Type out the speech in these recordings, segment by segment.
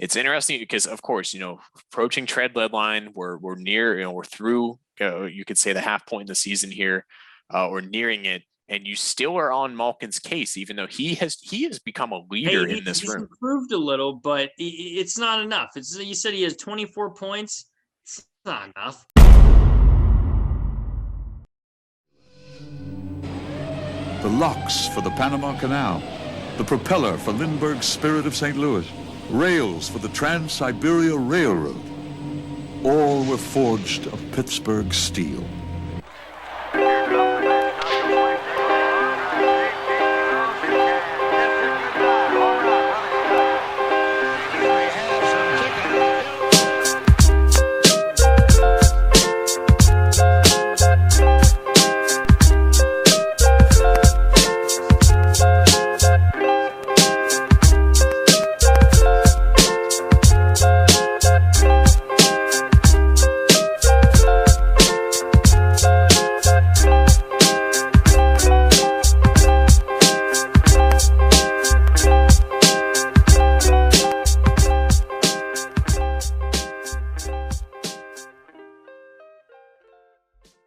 it's interesting because, of course, approaching trade deadline, we're near, we're through, you could say the half point in the season here, or nearing it, and you still are on Malkin's case, even though he has become a leader in this he's room. Improved a little, but it's not enough. You said he has 24 points. It's not enough. The locks for the Panama Canal, the propeller for Lindbergh's Spirit of St. Louis, rails for the Trans-Siberia Railroad. All were forged of Pittsburgh steel.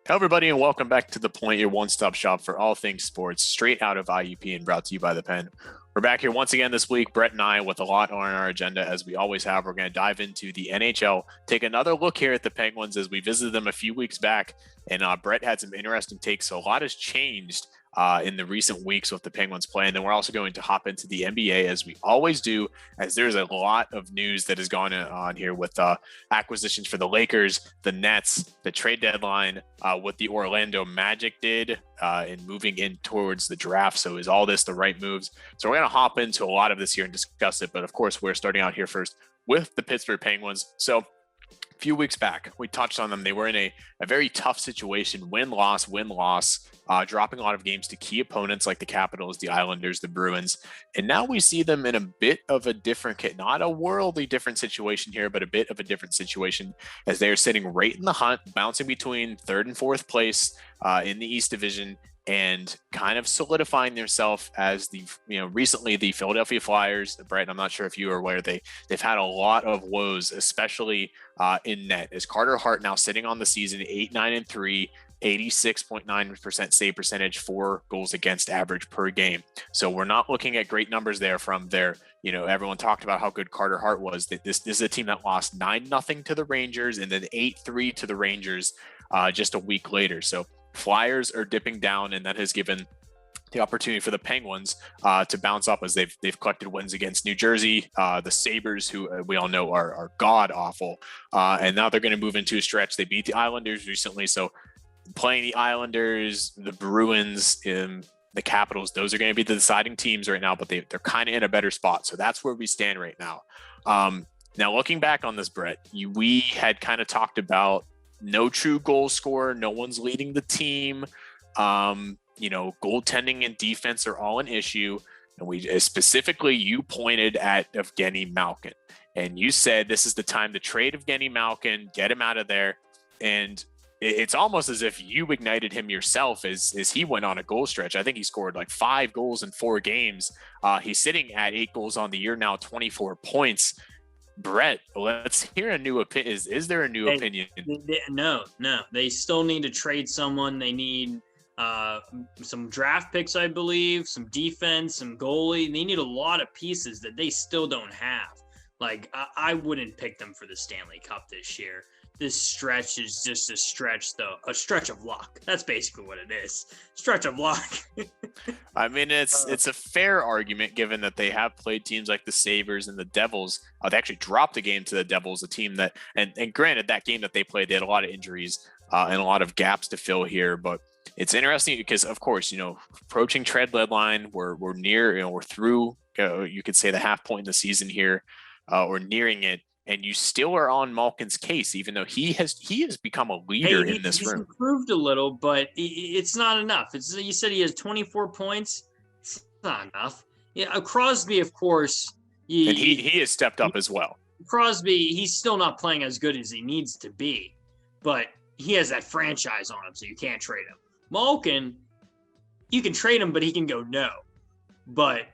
Hello, everybody, and welcome back to The Point, your one-stop shop for all things sports, straight out of IUP and brought to you by The Pen. We're back here once again this week, Brett and I, with a lot on our agenda, as we always have. We're going to dive into the NHL, take another look here at the Penguins as we visited them a few weeks back, and Brett had some interesting takes, so a lot has changed in the recent weeks with the Penguins play. And then we're also going to hop into the NBA, as we always do, as there's a lot of news that has gone on here with acquisitions for the Lakers, the Nets, the trade deadline, what the Orlando Magic did in moving in towards the draft. So is all this the right moves? So we're going to hop into a lot of this here and discuss it. But of course, we're starting out here first with the Pittsburgh Penguins. So a few weeks back, we touched on them. They were in a very tough situation, win-loss, dropping a lot of games to key opponents like the Capitals, the Islanders, the Bruins. And now we see them in a bit of a different, not a worldly different situation here, but a bit of a different situation, as they are sitting right in the hunt, bouncing between third and fourth place in the East Division, and kind of solidifying themselves as recently the Philadelphia Flyers. Brett, I'm not sure if you are aware, they've had a lot of woes, especially in net, as Carter Hart now sitting on the season 8-9-3, 86.9% save percentage, 4 goals against average per game. So we're not looking at great numbers there from their, everyone talked about how good Carter Hart was. This is a team that lost 9-0 to the Rangers and then 8-3 to the Rangers just a week later. So Flyers are dipping down, and that has given the opportunity for the Penguins to bounce up, as they've collected wins against New Jersey, the Sabres, who we all know are god awful, and now they're going to move into a stretch. They beat the Islanders recently, so playing the Islanders, the Bruins, the Capitals, those are going to be the deciding teams right now, but they're kind of in a better spot. So that's where we stand right now. Now, looking back on this, Brett, we had kind of talked about no true goal scorer, no one's leading the team. Goaltending and defense are all an issue. And you pointed at Evgeni Malkin, and you said this is the time to trade Evgeni Malkin, get him out of there. And it's almost as if you ignited him yourself as he went on a goal stretch. I think he scored like 5 goals in 4 games. He's sitting at 8 goals on the year now, 24 points. Brett, let's hear a new opinion. Is there a new opinion? No. They still need to trade someone. They need some draft picks, I believe, some defense, some goalie. They need a lot of pieces that they still don't have. Like, I wouldn't pick them for the Stanley Cup this year. This stretch is just a stretch, though. A stretch of luck. That's basically what it is. Stretch of luck. I mean, it's a fair argument, given that they have played teams like the Sabres and the Devils. They actually dropped a game to the Devils, a team that, and granted, that game that they played, they had a lot of injuries and a lot of gaps to fill here. But it's interesting because, of course, approaching trade deadline, we're near, we're through, you could say the half point in the season here, or nearing it. And you still are on Malkin's case, even though he has become a leader in this room. He's improved a little, but it's not enough. You said he has 24 points. It's not enough. Yeah, Crosby, of course. And he has stepped up as well. Crosby, he's still not playing as good as he needs to be, but he has that franchise on him, so you can't trade him. Malkin, you can trade him, but he can go no. But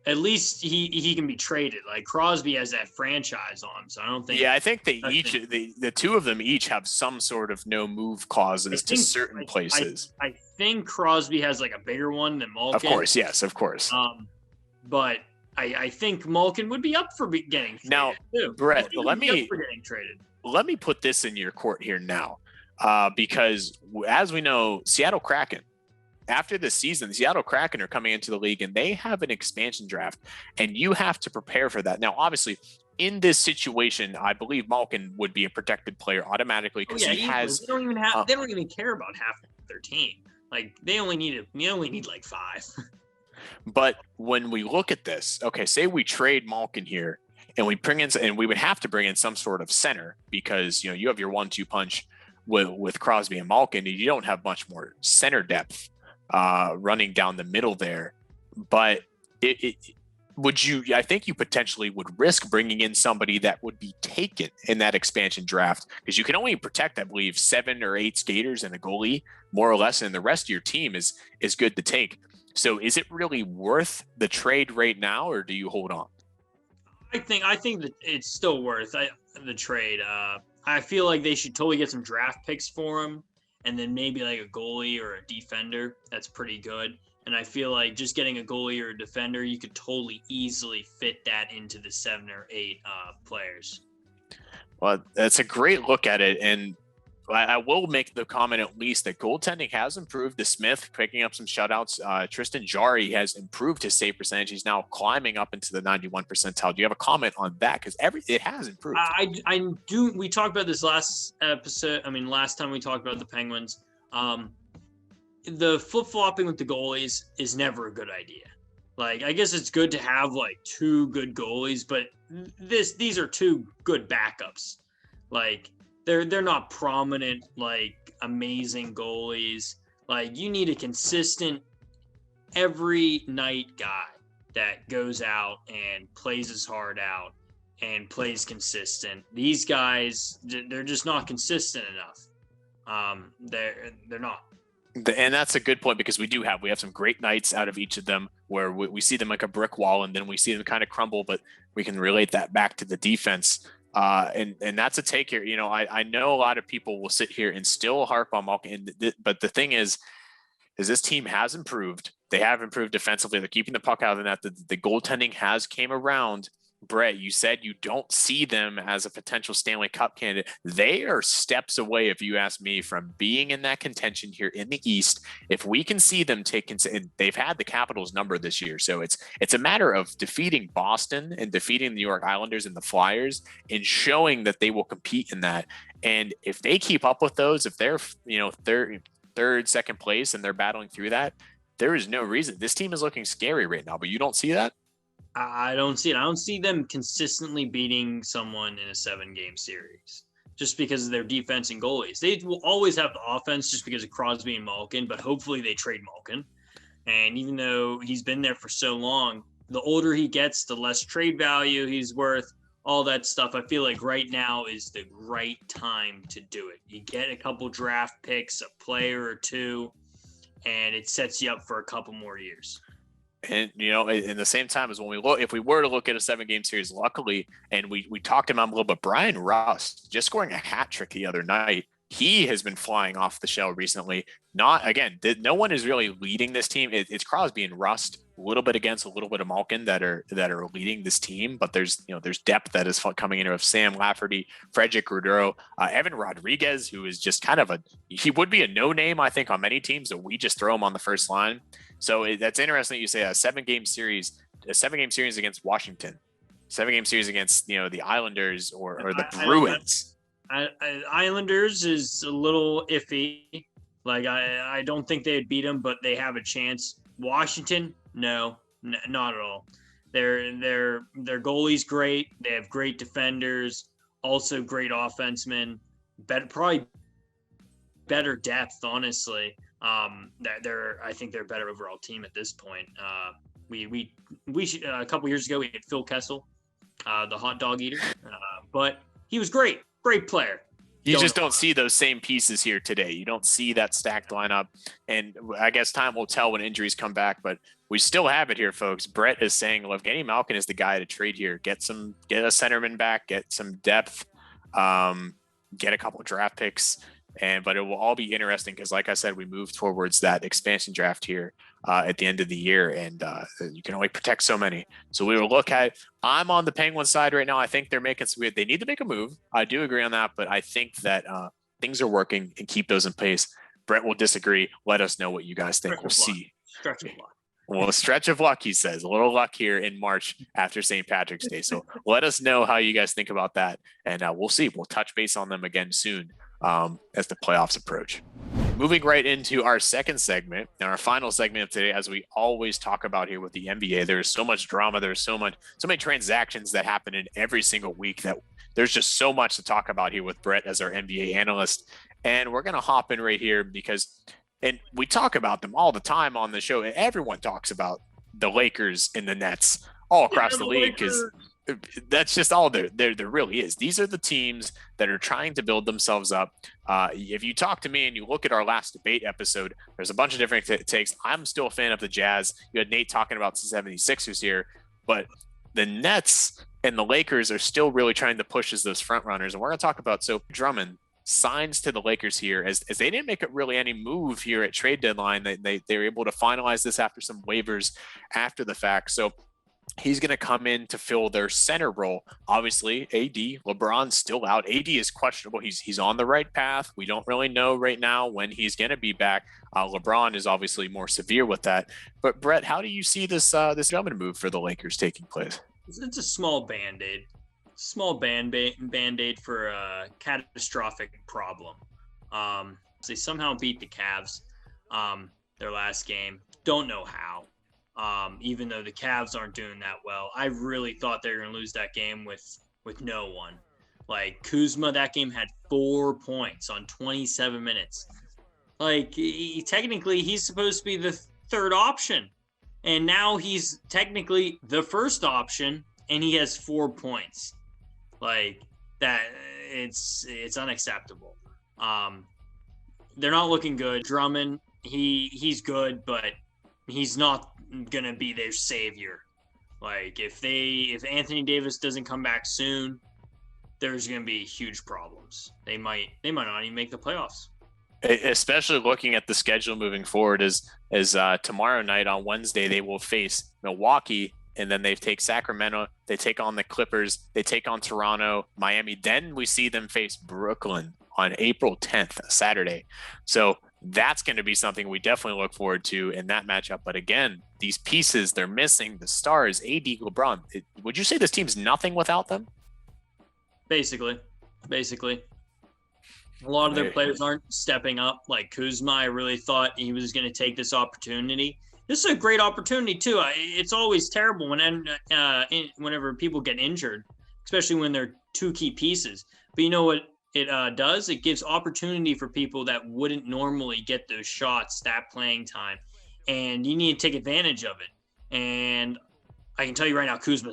at least he can be traded. Like Crosby has that franchise on him, so I don't think. Yeah, I think they the two of them each have some sort of no move clauses to certain places. I think Crosby has like a bigger one than Malkin. Of course, yes, of course. But I think Malkin would be up for getting traded now, too. Brett. Let me put this in your court here now, because as we know, Seattle Kraken. After this season, the Seattle Kraken are coming into the league and they have an expansion draft, and you have to prepare for that. Now, obviously, in this situation, I believe Malkin would be a protected player automatically because he has. They don't even care about half their team. Like they only need like 5. But when we look at this, okay, say we trade Malkin here, and we bring in, and we would have to bring in some sort of center because you have your 1-2 punch with Crosby and Malkin, and you don't have much more center depth running down the middle there. But I think you potentially would risk bringing in somebody that would be taken in that expansion draft, because you can only protect, I believe, 7 or 8 skaters and a goalie, more or less, and the rest of your team is good to take. So is it really worth the trade right now, or do you hold on? I think that it's still worth the trade. I feel like they should totally get some draft picks for him, and then maybe like a goalie or a defender. That's pretty good. And I feel like just getting a goalie or a defender, you could totally easily fit that into the 7 or 8 players. Well, that's a great look at it. And I will make the comment at least that goaltending has improved. The Smith picking up some shutouts. Tristan Jarry has improved his save percentage. He's now climbing up into the 91 percentile. Do you have a comment on that? Because it has improved. I do. We talked about this last episode. I mean, last time we talked about the Penguins. The flip-flopping with the goalies is never a good idea. Like, I guess it's good to have like 2 good goalies, but these are 2 good backups. Like, they're not prominent, like amazing goalies. Like, you need a consistent every night guy that goes out and plays his heart out and plays consistent. These guys, they're just not consistent enough. They're not. And that's a good point, because we have some great nights out of each of them where we see them like a brick wall, and then we see them kind of crumble, but we can relate that back to the defense. And that's a take here. I know a lot of people will sit here and still harp on Malkin, but the thing is this team has improved. They have improved defensively. They're keeping the puck out of the net. The goaltending has came around. Brett, you said you don't see them as a potential Stanley Cup candidate. They are steps away, if you ask me, from being in that contention here in the East. If we can see them and they've had the Capitals number this year. So it's a matter of defeating Boston and defeating the New York Islanders and the Flyers and showing that they will compete in that. And if they keep up with those, if they're, third, second place, and they're battling through that, there is no reason. This team is looking scary right now, but you don't see that? I don't see it. I don't see them consistently beating someone in a 7-game series just because of their defense and goalies. They will always have the offense just because of Crosby and Malkin, but hopefully they trade Malkin. And even though he's been there for so long, the older he gets, the less trade value he's worth, all that stuff. I feel like right now is the right time to do it. You get a couple draft picks, a player or 2, and it sets you up for a couple more years. And, in the same time as if we were to look at a 7-game series, luckily, and we talked him out a little bit, Brian Rust just scoring a hat trick the other night. He has been flying off the shell recently. No one is really leading this team. It's Crosby and Rust, a little bit against a little bit of Malkin that are leading this team. But there's depth that is coming in of Sam Lafferty, Frederick Rudero, Evan Rodriguez, who is just he would be a no name, I think, on many teams, that we just throw him on the first line. So that's interesting. You say a 7-game series against Washington, 7-game series against the Islanders or the Bruins. Islanders is a little iffy. Like I don't think they'd beat them, but they have a chance. Washington, no, not at all. Their goalie's great. They have great defenders, also great offensemen. Probably better depth, honestly. I think they're a better overall team at this point. We should, a couple years ago we had Phil Kessel, the hot dog eater, but he was great player. You just don't see those same pieces here today. You don't see that stacked lineup, and I guess time will tell when injuries come back. But We still have it here, folks. Brett is saying Evgeni Malkin is the guy to trade here. Get a centerman back, get some depth, get a couple of draft picks, but it will all be interesting because, like I said, we move towards that expansion draft here at the end of the year, and you can only protect so many. So we will look at. I'm on the Penguins side right now. I think they're making some. They need to make a move. I do agree on that, but I think that things are working and keep those in place. Brett will disagree. Let us know what you guys think. We'll see. Stretch of luck. Well, a stretch of luck, he says. A little luck here in March after St. Patrick's Day. So let us know how you guys think about that. And we'll see. We'll touch base on them again soon as the playoffs approach. Moving right into our second segment and our final segment of today, as we always talk about here with the NBA, there's so much drama. There's so many transactions that happen in every single week that there's just so much to talk about here with Brett as our NBA analyst. And we're going to hop in right here because and we talk about them all the time on the show. Everyone talks about the Lakers and the Nets all across the league because that's just all there really is. These are the teams that are trying to build themselves up. If you talk to me and you look at our last debate episode, there's a bunch of different takes. I'm still a fan of the Jazz. You had Nate talking about the 76ers here, but the Nets and the Lakers are still really trying to push as those front runners. And we're going to talk about Drummond signs to the Lakers here as they didn't make really any move here at trade deadline. They were able to finalize this after some waivers after the fact. So he's going to come in to fill their center role. Obviously, AD, LeBron's still out. AD is questionable. He's on the right path. We don't really know right now when he's going to be back. LeBron is obviously more severe with that. But Brett, how do you see this Drummond move for the Lakers taking place? It's a small Band-Aid. Band-Aid for a catastrophic problem. They somehow beat the Cavs their last game. Don't know how. Even though the Cavs aren't doing that well, I really thought they were going to lose that game with no one. Like Kuzma, that game had 4 points on 27 minutes. Like technically, he's supposed to be the third option, and now he's technically the first option, and he has 4 points. Like that, it's unacceptable. They're not looking good. Drummond, he's good, but he's not gonna be their savior. Like if Anthony Davis doesn't come back soon, there's gonna be huge problems. They might not even make the playoffs. Especially looking at the schedule moving forward, is tomorrow night on Wednesday they will face Milwaukee. And then they take Sacramento, they take on the Clippers, they take on Toronto, Miami. Then we see them face Brooklyn on April 10th, Saturday. So that's going to be something we definitely look forward to in that matchup. But again, these pieces, they're missing the stars, AD, LeBron. Would you say this team's nothing without them? Basically. A lot of their players aren't stepping up. Like Kuzma, I really thought he was going to take this opportunity. This is a great opportunity too. It's always terrible whenever people get injured, especially when they're two key pieces. But you know what it does? It gives opportunity for people that wouldn't normally get those shots, that playing time, and you need to take advantage of it. And I can tell you right now, Kuzma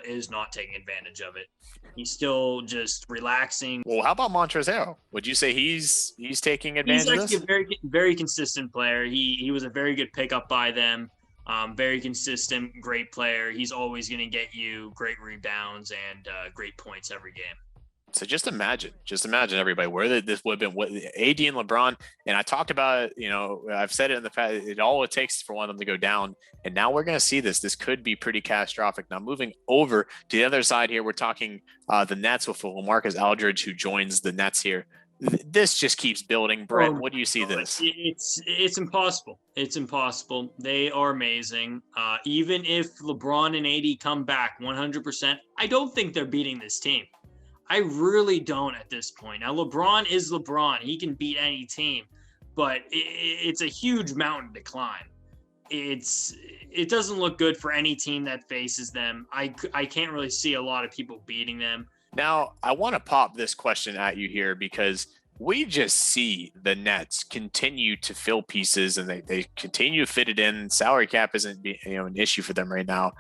is not taking advantage of it. He's still just relaxing. Well, how about Montrezl? Would you say he's taking advantage of this? He's actually a very, very consistent player. He was a very good pickup by them. Very consistent, great player. He's always going to get you great rebounds and great points every game. So just imagine everybody where this would have been with AD and LeBron. And I talked about it, I've said it in the past, it takes for one of them to go down. And now we're going to see this. This could be pretty catastrophic. Now moving over to the other side here, we're talking the Nets with LaMarcus Aldridge, who joins the Nets here. This just keeps building. Brett, what do you see this? It's impossible. It's impossible. They are amazing. Even if LeBron and AD come back 100%, I don't think they're beating this team. I really don't at this point. Now, LeBron is LeBron. He can beat any team, but it's a huge mountain to climb. It doesn't look good for any team that faces them. I can't really see a lot of people beating them. Now, I want to pop this question at you here because we just see the Nets continue to fill pieces and they continue to fit it in. Salary cap isn't an issue for them right now.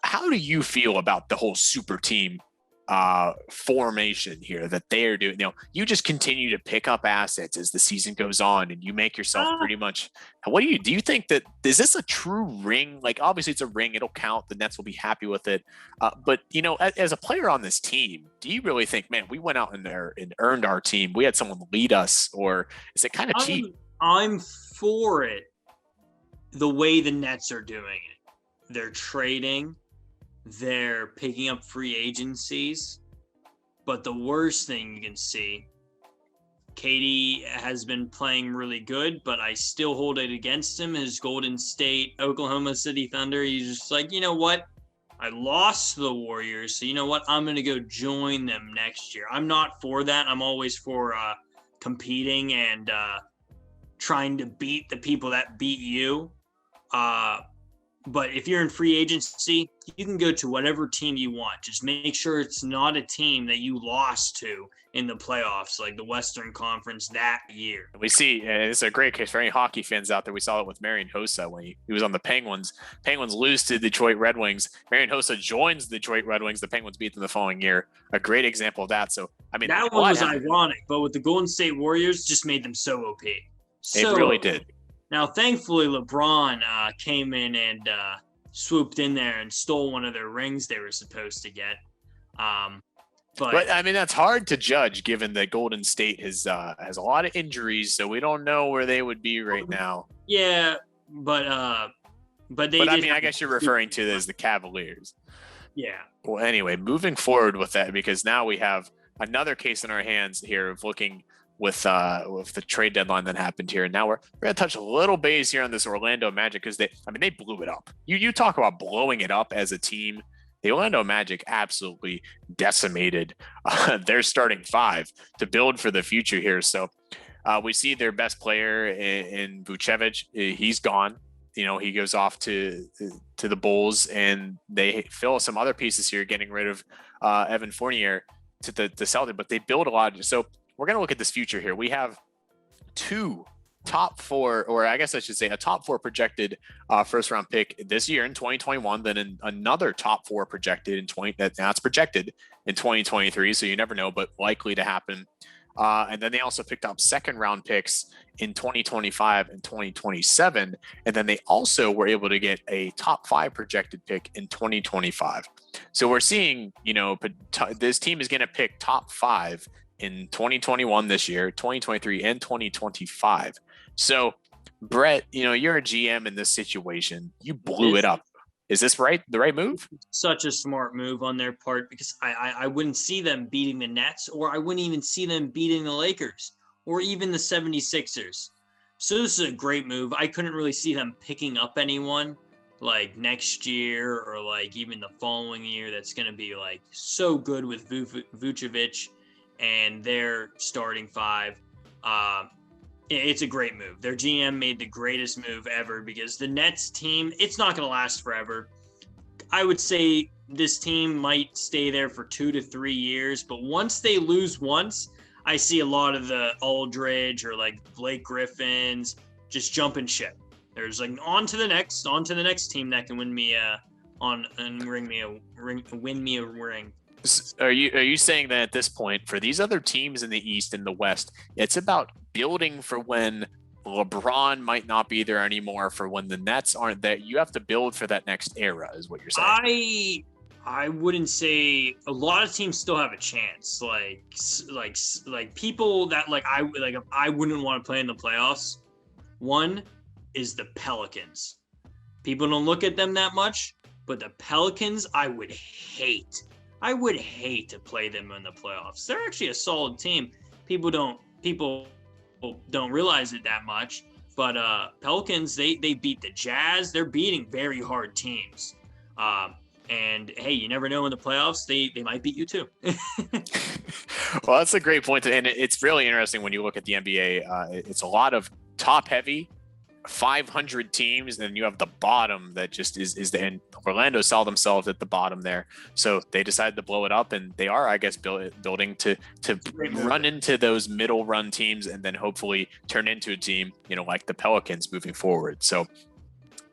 How do you feel about the whole super team formation here that they are doing. You just continue to pick up assets as the season goes on, and you make yourself pretty much. What do you think that is this a true ring? Like, obviously it's a ring, it'll count. The Nets will be happy with it. But as a player on this team, do you really think, man, we went out in there and earned our team? We had someone lead us, or is it kind of cheap? I'm for it. The way the Nets are doing it, they're trading. They're picking up free agencies, but the worst thing you can see, KD has been playing really good, but I still hold it against him. His Golden State, Oklahoma City Thunder, he's just like, you know what? I lost to the Warriors, so you know what? I'm going to go join them next year. I'm not for that. I'm always for competing and trying to beat the people that beat you. But if you're in free agency, you can go to whatever team you want. Just make sure it's not a team that you lost to in the playoffs, like the Western Conference that year. We see, it's a great case for any hockey fans out there. We saw it with Marian Hossa when he was on the Penguins. Penguins lose to Detroit Red Wings. Marian Hossa joins the Detroit Red Wings. The Penguins beat them the following year. A great example of that. So, I mean, that one was ironic, but with the Golden State Warriors, just made them so OP. It really did. Now, thankfully, LeBron came in and swooped in there and stole one of their rings they were supposed to get. But I mean, that's hard to judge given that Golden State has a lot of injuries, so we don't know where they would be right now. Yeah, but I mean, I guess you're referring to as the Cavaliers. Yeah. Well, anyway, moving forward with that, because now we have another case in our hands here of looking with the trade deadline that happened here. And now we're going to touch a little base here on this Orlando Magic because they blew it up. You talk about blowing it up as a team. The Orlando Magic absolutely decimated their starting five to build for the future here. So we see their best player in Vucevic. He's gone. He goes off to the Bulls, and they fill some other pieces here, getting rid of Evan Fournier to the Celtics, but they build a lot. So we're going to look at this future here. We have two top four, or I guess I should say a top four projected first round pick this year in 2021, then another top four projected that's projected in 2023. So you never know, but likely to happen. And then they also picked up second round picks in 2025 and 2027. And then they also were able to get a top five projected pick in 2025. So we're seeing, this team is going to pick top five in 2021 this year, 2023, and 2025. So, Brett, you're a GM in this situation. You blew it up. Is this the right move? Such a smart move on their part, because I wouldn't see them beating the Nets, or I wouldn't even see them beating the Lakers or even the 76ers. So this is a great move. I couldn't really see them picking up anyone like next year or like even the following year that's going to be like so good with Vucevic and their starting five. It's a great move. Their GM made the greatest move ever, because the Nets team, it's not going to last forever. I would say this team might stay there for 2 to 3 years, but once they lose once, I see a lot of the Aldridge or like Blake Griffins just jumping ship. There's like on to the next team that can win me a ring. Are you saying that at this point, for these other teams in the East and the West, it's about building for when LeBron might not be there anymore, for when the Nets aren't there? You have to build for that next era, is what you're saying. I wouldn't say a lot of teams still have a chance. Like people that I wouldn't want to play in the playoffs. One is the Pelicans. People don't look at them that much, but the Pelicans, I would hate to play them in the playoffs. They're actually a solid team. People don't realize it that much, but Pelicans, they beat the Jazz. They're beating very hard teams. And hey, you never know in the playoffs, they might beat you too. Well, that's a great point. And it's really interesting when you look at the NBA. It's a lot of top heavy, 500 teams, and you have the bottom that just is and Orlando saw themselves at the bottom there, so they decided to blow it up, and they are, I guess, building to run into those middle run teams and then hopefully turn into a team like the Pelicans moving forward. So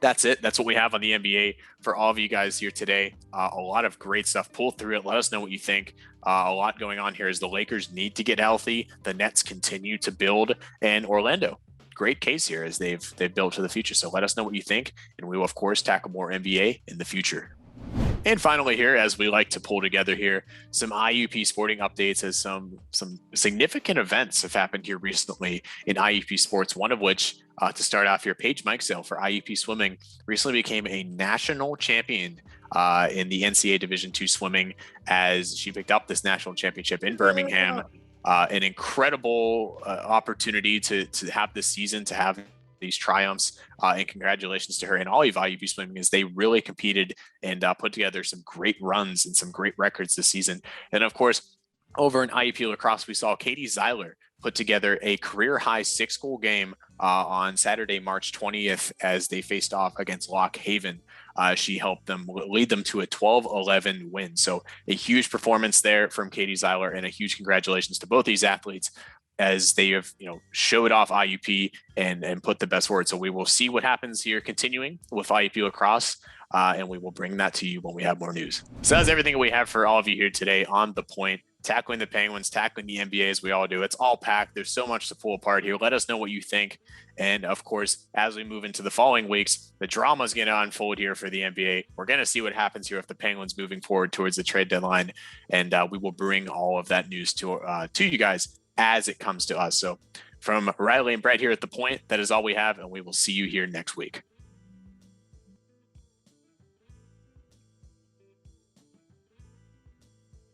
That's it. That's what we have on the NBA for all of you guys here today. A lot of great stuff. Pull through it. Let us know what you think. A lot going on here is the Lakers need to get healthy. The Nets continue to build, and Orlando, great case here as they've built for the future. So let us know what you think, and we will of course tackle more NBA in the future. And finally here, as we like to pull together here, some IUP sporting updates as some significant events have happened here recently in IUP sports, one of which, to start off here, Paige Mikesell for IUP swimming recently became a national champion in the NCAA Division II swimming as she picked up this national championship in Birmingham. An incredible opportunity to have this season, to have these triumphs, and congratulations to her and all of IUP swimming as they really competed and put together some great runs and some great records this season. And of course, over in IUP lacrosse, we saw Katie Zeiler put together a career high 6-goal game on Saturday, March 20th, as they faced off against Lock Haven. She helped them lead them to a 12-11 win. So a huge performance there from Katie Zeiler, and a huge congratulations to both these athletes as they have, showed off IUP and put the best forward. So we will see what happens here continuing with IUP lacrosse, and we will bring that to you when we have more news. So that's everything we have for all of you here today on The Point. Tackling the Penguins, tackling the NBA as we all do. It's all packed. There's so much to pull apart here. Let us know what you think. And of course, as we move into the following weeks, the drama is going to unfold here for the NBA. We're going to see what happens here with the Penguins moving forward towards the trade deadline. And we will bring all of that news to you guys as it comes to us. So from Riley and Brett here at The Point, that is all we have. And we will see you here next week.